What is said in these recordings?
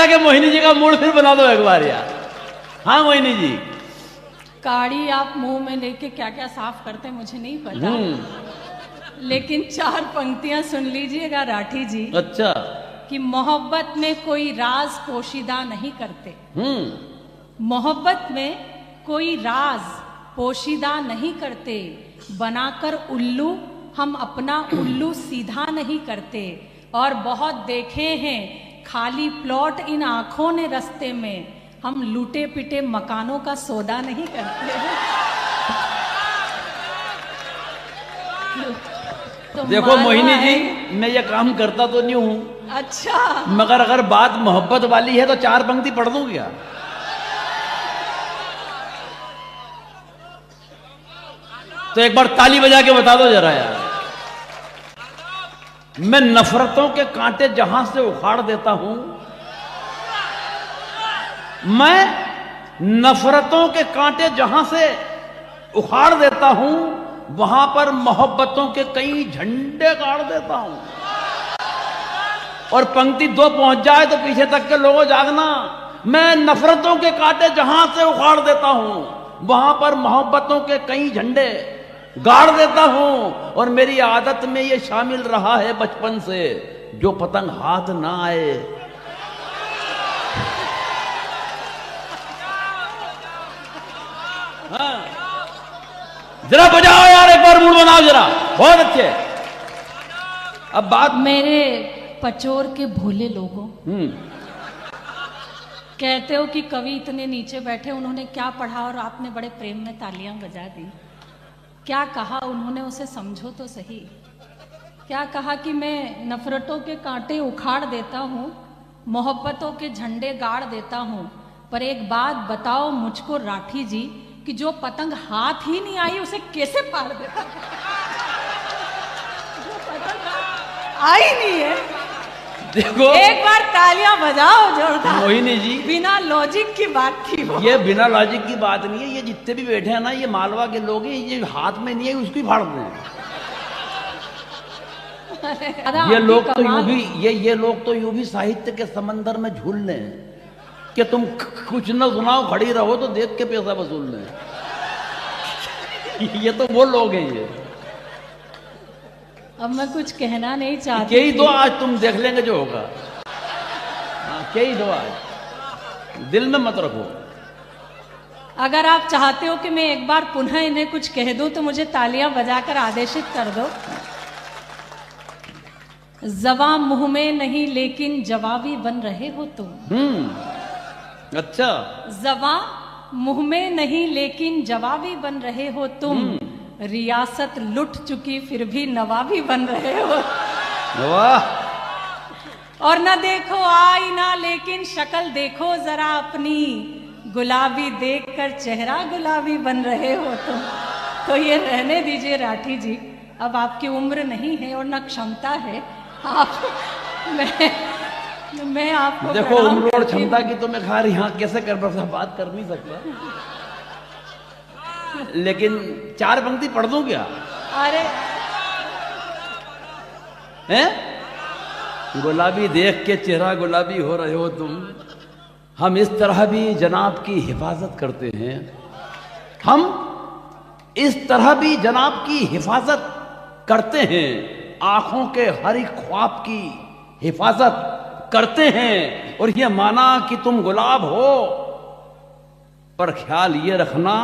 बजा के मोहिनी जी का मूड फिर बना दो एक बार यार। हाँ मोहिनी जी। काड़ी आप मुंह में लेके क्या क्या साफ करते मुझे नहीं पता, लेकिन 4 पंक्तियां सुन लीजिएगा राठी जी। अच्छा। कि मोहब्बत में कोई राज पोशीदा नहीं करते, मोहब्बत में कोई राज पोशीदा नहीं करते, बनाकर उल्लू हम अपना उल्लू सीधा नहीं करते, और बहुत देखे हैं खाली प्लॉट इन आंखों ने रास्ते में, हम लूटे पिटे मकानों का सौदा नहीं करते। तो देखो मोहिनी जी, मैं ये काम करता तो नहीं हूं, अच्छा, मगर अगर बात मोहब्बत वाली है तो 4 पंक्ति पढ़ दूं क्या? तो एक बार ताली बजा के बता दो जरा यार। मैं नफरतों के कांटे जहां से उखाड़ देता हूं, मैं नफरतों के कांटे जहां से उखाड़ देता हूं, वहां पर मोहब्बतों के कई झंडे गाड़ देता हूं। और पंक्ति 2 पहुंच जाए तो पीछे तक के लोगों जागना। मैं नफरतों के कांटे जहां से उखाड़ देता हूं, वहां पर मोहब्बतों के कई झंडे गाड़ देता हूं। और मेरी आदत में यह शामिल रहा है बचपन से, जो पतंग हाथ ना आए। हाँ। जरा बजाओ यार, एक बार मूड बनाओ जरा, बहुत अच्छे। अब बात मेरे पचोर के भोले लोगों, कहते हो कि कवि इतने नीचे बैठे, उन्होंने क्या पढ़ा और आपने बड़े प्रेम में तालियां बजा दी। क्या कहा उन्होंने, उसे समझो तो सही। क्या कहा कि मैं नफरतों के कांटे उखाड़ देता हूं, मोहब्बतों के झंडे गाड़ देता हूं, पर एक बात बताओ मुझको राठी जी, कि जो पतंग हाथ ही नहीं आई उसे कैसे पार देता? जो पतंग आई नहीं है, देखो एक बार तालियां बजाओ जोरदार। मोहिनी जी, बिना लॉजिक की बात थी वो। ये बिना लॉजिक की बात नहीं है। ये जितने भी बैठे हैं ना, ये मालवा के लोग हैं, ये हाथ में नहीं है उसको ही फाड़ दें। ये लोग तो यूं भी ये लोग तो यूं भी साहित्य के समंदर में झूल लें कि तुम कुछ न सुनाओ, खड़ी रहो तो देख के पैसा वसूल लें। ये तो वो लोग हैं ये। अब मैं कुछ कहना नहीं चाहती। यही दो आज तुम देख लेंगे जो होगा। हाँ, यही दो आज दिल में मत रखो। अगर आप चाहते हो कि मैं एक बार पुनः इन्हें कुछ कह दूं तो मुझे तालियां बजाकर आदेशित कर दो। ज़बां मुंह में नहीं लेकिन जवाबी बन रहे हो तुम। अच्छा। ज़बां मुंह में नहीं लेकिन जवाबी बन रहे हो तुम, रियासत लुट चुकी फिर भी नवाबी बन रहे हो। वाह। और न देखो आईना लेकिन शक्ल देखो जरा अपनी, गुलाबी देखकर चेहरा गुलाबी बन रहे हो तुम। तो ये रहने दीजिए राठी जी, अब आपकी उम्र नहीं है और न क्षमता है। आप मैं आपको देखो उम्र और क्षमता की तो मैं खैर यहाँ कैसे कर बात कर नहीं सकता, लेकिन 4 पंक्ति पढ़ दूं क्या? अरे हैं? गुलाबी देख के चेहरा गुलाबी हो रहे हो तुम। हम इस तरह भी जनाब की हिफाजत करते हैं, हम इस तरह भी जनाब की हिफाजत करते हैं, आंखों के हर एक ख्वाब की हिफाजत करते हैं। और यह माना कि तुम गुलाब हो, पर ख्याल ये रखना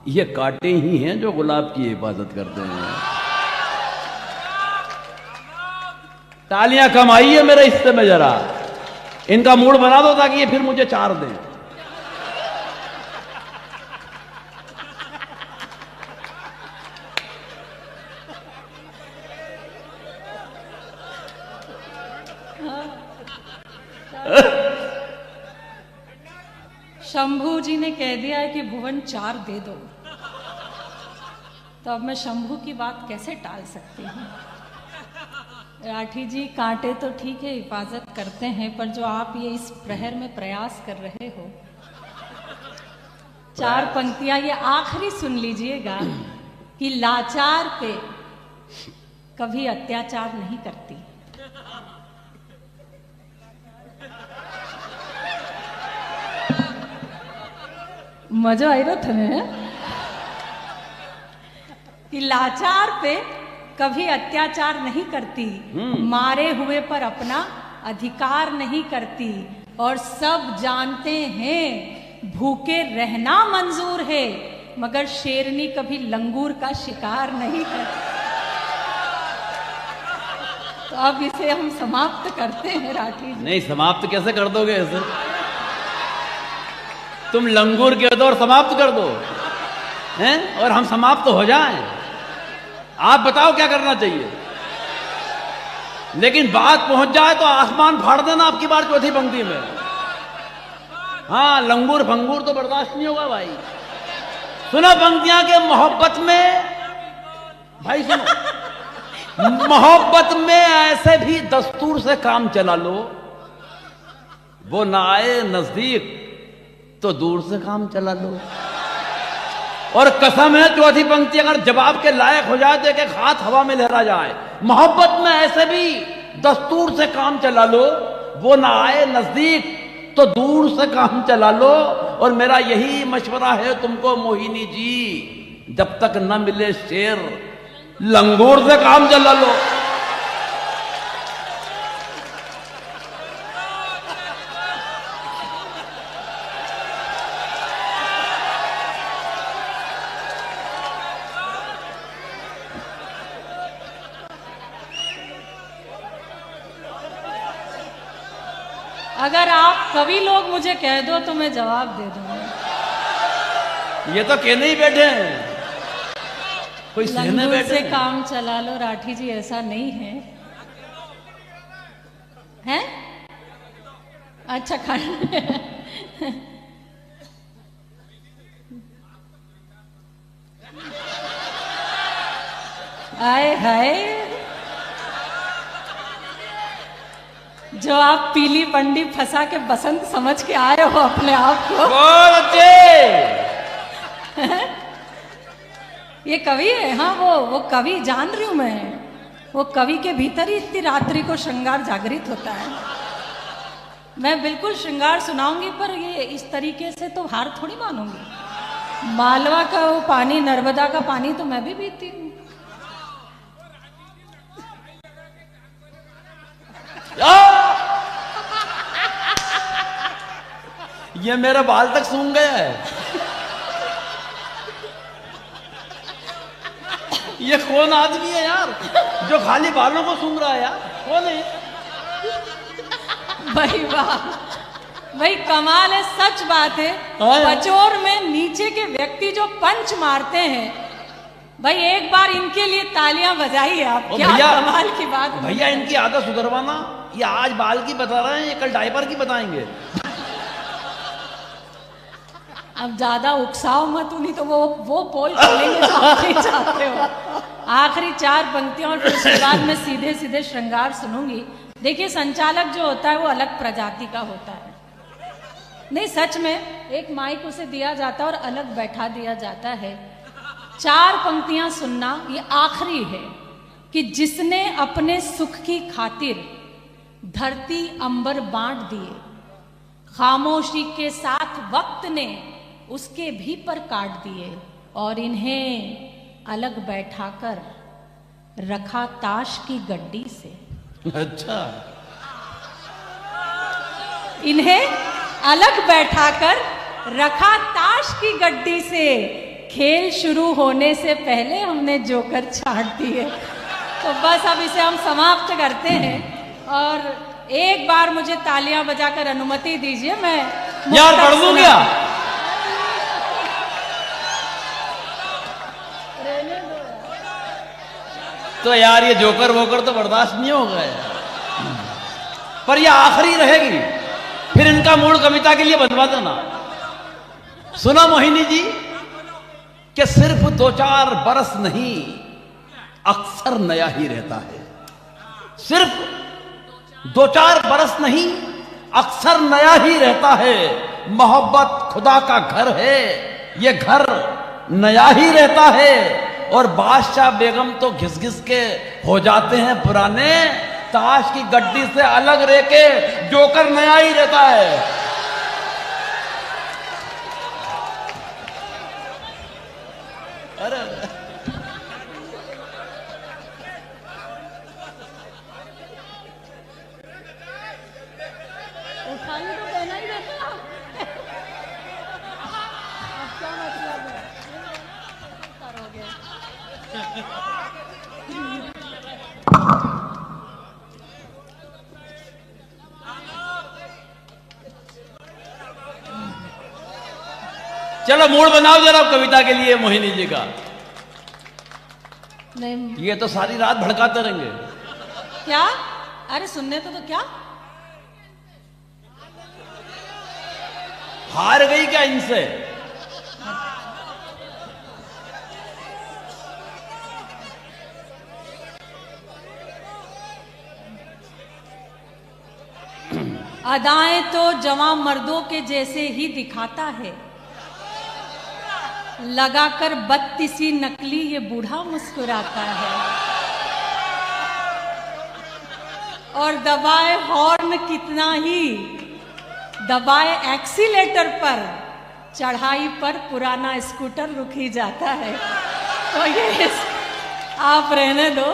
ये कांटे ही हैं जो गुलाब की हिफाजत करते हैं। तालियां कमाइए मेरे हिस्से में जरा, इनका मूड बना दो ताकि ये फिर मुझे 4 दें। शंभू जी ने कह दिया है कि भुवन 4 दे दो, तो अब मैं शंभू की बात कैसे टाल सकती हूँ। राठी जी, कांटे तो ठीक है हिफाजत करते हैं, पर जो आप ये इस प्रहर में प्रयास कर रहे हो, 4 पंक्तियां ये आखिरी सुन लीजिएगा कि लाचार पे कभी अत्याचार नहीं करती। मजा आई रहा था कि लाचार पे कभी अत्याचार नहीं करती, मारे हुए पर अपना अधिकार नहीं करती, और सब जानते हैं भूखे रहना मंजूर है, मगर शेरनी कभी लंगूर का शिकार नहीं करती। तो अब इसे हम समाप्त करते हैं राठी जी। नहीं, समाप्त कैसे कर दोगे इसे? तुम लंगूर कह दो और समाप्त कर दो हैं, और हम समाप्त हो जाएं। आप बताओ क्या करना चाहिए, लेकिन बात पहुंच जाए तो आसमान फाड़ देना आपकी बार चौथी पंक्ति में। हाँ, लंगूर फंगूर तो बर्दाश्त नहीं होगा भाई। सुना पंक्तियां के मोहब्बत में, भाई सुनो, मोहब्बत में ऐसे भी दस्तूर से काम चला लो, वो ना आए नजदीक तो दूर से काम चला लो। और कसम है, चौथी पंक्ति अगर जवाब के लायक हो जाए तो एक एक हाथ हवा में लहरा जाए। मोहब्बत में ऐसे भी दस्तूर से काम चला लो, वो ना आए नजदीक तो दूर से काम चला लो। और मेरा यही मशवरा है तुमको मोहिनी जी, जब तक न मिले शेर, लंगूर से काम चला लो। अगर आप कवि लोग मुझे कह दो तो मैं जवाब दे दूंगा। ये तो कहने ही बैठे हैं, कोई सहने लंगूर बैठे से हैं। काम काम चला लो राठी जी, ऐसा नहीं है, हैं? अच्छा आए हाय, जो आप पीली बंडी फंसा के बसंत समझ के आए हो अपने आप को। बहुत अच्छे। ये कवि है, हाँ वो कवि जान रही हूं मैं, वो कवि के भीतर ही इतनी रात्रि को श्रृंगार जागृत होता है। मैं बिल्कुल श्रृंगार सुनाऊंगी, पर ये इस तरीके से तो हार थोड़ी मानूंगी। मालवा का वो पानी, नर्मदा का पानी तो मैं भी पीती हूँ। ये मेरे बाल तक सूंघ गया है। ये कौन आदमी है यार जो खाली बालों को सूंघ रहा है यार? कौन है? भाई वाह, भाई कमाल है, सच बात है। बचोर में नीचे के व्यक्ति जो पंच मारते हैं, भाई एक बार इनके लिए तालियां बजाइए आप। क्या कमाल की बात। भैया इनकी आदत सुधरवाना। ये आज बाल की बता रहे हैं, ये कल डायपर की बताएंगे। अब ज्यादा उकसाओ मत, उन्हीं तो वो पोल खोलेंगे जो आप नहीं चाहते हो। आखिरी 4 पंक्तियां और फिर उसके बाद मैं सीधे सीधे श्रृंगार सुनूंगी। देखिए, संचालक जो होता है वो अलग प्रजाति का होता है। नहीं, सच में एक माइक उसे दिया जाता है और अलग बैठा दिया जाता है। 4 पंक्तियां सुनना, ये आखिरी है कि जिसने अपने सुख की खातिर धरती अंबर बांट दिए, खामोशी के साथ वक्त ने उसके भी पर काट दिए, और इन्हें अलग बैठाकर रखा ताश की गड्डी से। अच्छा, इन्हें अलग बैठाकर रखा ताश की गड्डी से, खेल शुरू होने से पहले हमने जोकर छाट दिए। तो बस अब इसे हम समाप्त करते हैं, और एक बार मुझे तालियां बजाकर अनुमति दीजिए। मैं यार पढ़ दूं क्या? तो यार ये जोकर वोकर तो बर्दाश्त नहीं होगा यार, पर ये आखिरी रहेगी, फिर इनका मूड कविता के लिए बनवा देना। सुना मोहिनी जी कि सिर्फ 2-4 बरस नहीं, अक्सर नया ही रहता है। सिर्फ 2-4 बरस नहीं, अक्सर नया ही रहता है। मोहब्बत खुदा का घर है, ये घर नया ही रहता है। और बादशाह बेगम तो घिस घिस के हो जाते हैं पुराने, ताश की गड्डी से अलग रह के जोकर नया ही रहता है। अरे उठाइए तो देना ही देता। अब क्या मतलब है? करोगे चलो मूड बनाओ जरा कविता के लिए मोहिनी जी का। नहीं ये तो सारी रात भड़काते रहेंगे। क्या? अरे सुनने तो क्या? हार गई क्या इनसे? अदाएं तो जवां मर्दों के जैसे ही दिखाता है, लगाकर बत्तीसी नकली ये बूढ़ा मुस्कुराता है, और दबाए हॉर्न कितना ही, दबाए एक्सीलेटर पर, चढ़ाई पर पुराना स्कूटर रुक ही जाता है। तो ये आप रहने दो।